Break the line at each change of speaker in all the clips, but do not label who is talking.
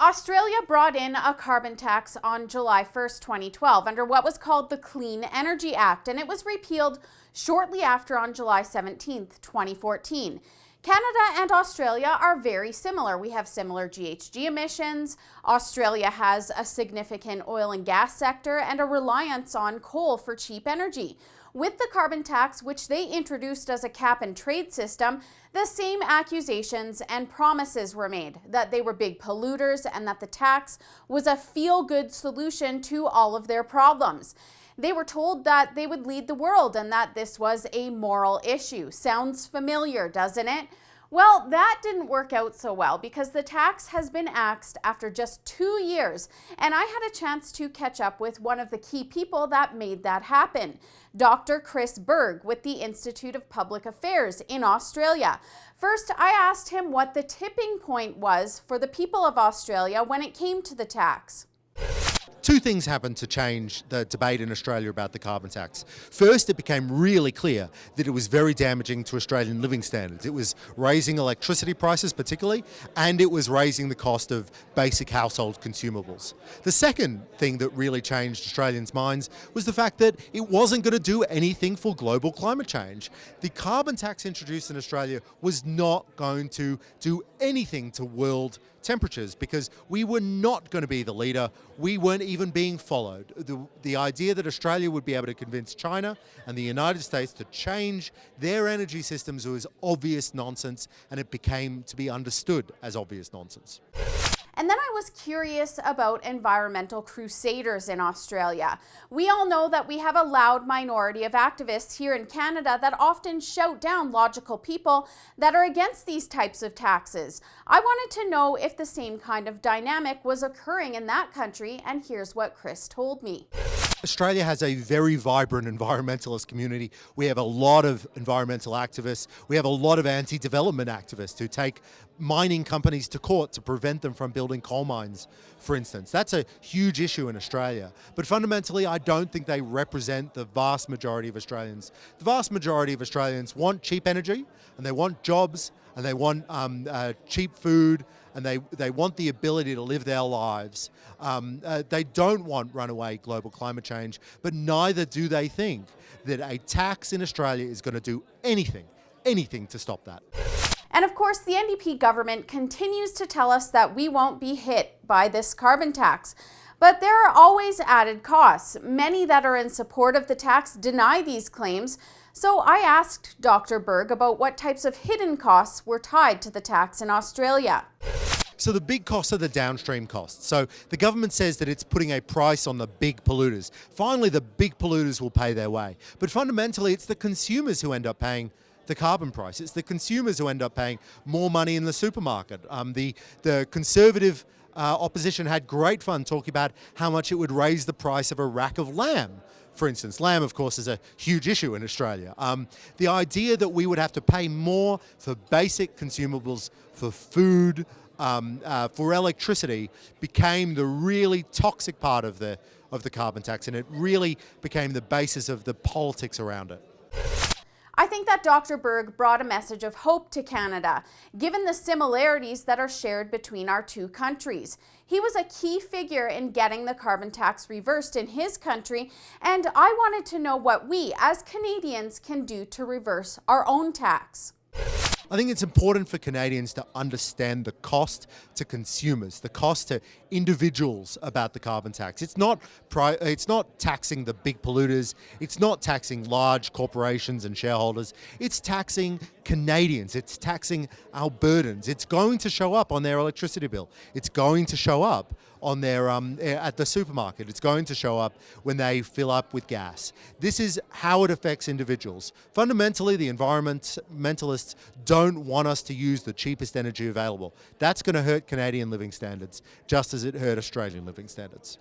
Australia brought in a carbon tax on July 1st, 2012 under what was called the Clean Energy Act, and it was repealed shortly after on July 17th, 2014. Canada and Australia are very similar. We have similar GHG emissions. Australia has a significant oil and gas sector and a reliance on coal for cheap energy. With the carbon tax, which they introduced as a cap and trade system, the same accusations and promises were made that they were big polluters and that the tax was a feel-good solution to all of their problems. They were told that they would lead the world and that this was a moral issue. Sounds familiar, doesn't it? Well, that didn't work out so well because the tax has been axed after just 2 years, and I had a chance to catch up with one of the key people that made that happen, Dr. Chris Berg with the Institute of Public Affairs in Australia. First, I asked him what the tipping point was for the people of Australia when it came to the tax.
Two things happened to change the debate in Australia about the carbon tax. First, it became really clear that it was very damaging to Australian living standards. It was raising electricity prices particularly, and it was raising the cost of basic household consumables. The second thing that really changed Australians' minds was the fact that it wasn't going to do anything for global climate change. The carbon tax introduced in Australia was not going to do anything to world temperatures because we were not going to be the leader. We weren't even being followed. The idea that Australia would be able to convince China and the United States to change their energy systems was obvious nonsense, and it became to be understood as obvious nonsense.
And then I was curious about environmental crusaders in Australia. We all know that we have a loud minority of activists here in Canada that often shout down logical people that are against these types of taxes. I wanted to know if the same kind of dynamic was occurring in that country, and here's what Chris told me.
Australia has a very vibrant environmentalist community. We have a lot of environmental activists. We have a lot of anti-development activists who take mining companies to court to prevent them from building coal mines, for instance. That's a huge issue in Australia. But fundamentally, I don't think they represent the vast majority of Australians. The vast majority of Australians want cheap energy, and they want jobs, and they want cheap food, and they want the ability to live their lives. They don't want runaway global climate change, but neither do they think that a tax in Australia is going to do anything to stop that.
And of course, the NDP government continues to tell us that we won't be hit by this carbon tax. But there are always added costs. Many that are in support of the tax deny these claims. So I asked Dr. Berg about what types of hidden costs were tied to the tax in Australia.
So the big costs are the downstream costs. So the government says that it's putting a price on the big polluters. Finally, the big polluters will pay their way. But fundamentally, it's the consumers who end up paying the carbon price. It's the consumers who end up paying more money in the supermarket. The Conservative opposition had great fun talking about how much it would raise the price of a rack of lamb. For instance, lamb, of course, is a huge issue in Australia. The idea that we would have to pay more for basic consumables, for food, for electricity became the really toxic part of the carbon tax, and it really became the basis of the politics around it.
I think that Dr. Berg brought a message of hope to Canada, given the similarities that are shared between our two countries. He was a key figure in getting the carbon tax reversed in his country, and I wanted to know what we, as Canadians, can do to reverse our own tax.
I think it's important for Canadians to understand the cost to consumers, the cost to individuals about the carbon tax. It's not taxing the big polluters. It's not taxing large corporations and shareholders. It's taxing Canadians. It's taxing Albertans. It's going to show up on their electricity bill. It's going to show up on their at the supermarket. It's going to show up when they fill up with gas. This is how it affects individuals. Fundamentally, the environmentalists don't want us to use the cheapest energy available. That's going to hurt Canadian living standards, just as it hurt Australian living standards.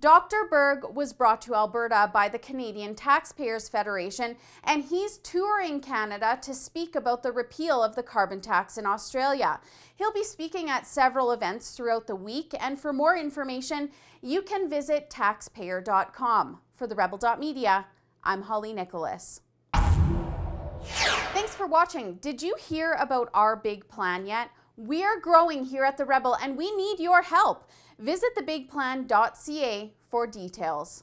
Dr. Berg was brought to Alberta by the Canadian Taxpayers Federation, and he's touring Canada to speak about the repeal of the carbon tax in Australia. He'll be speaking at several events throughout the week, and for more information, you can visit taxpayer.com. For the Rebel.media, I'm Holly Nicholas. Thanks for watching. Did you hear about our big plan yet? We are growing here at The Rebel and we need your help. Visit thebigplan.ca for details.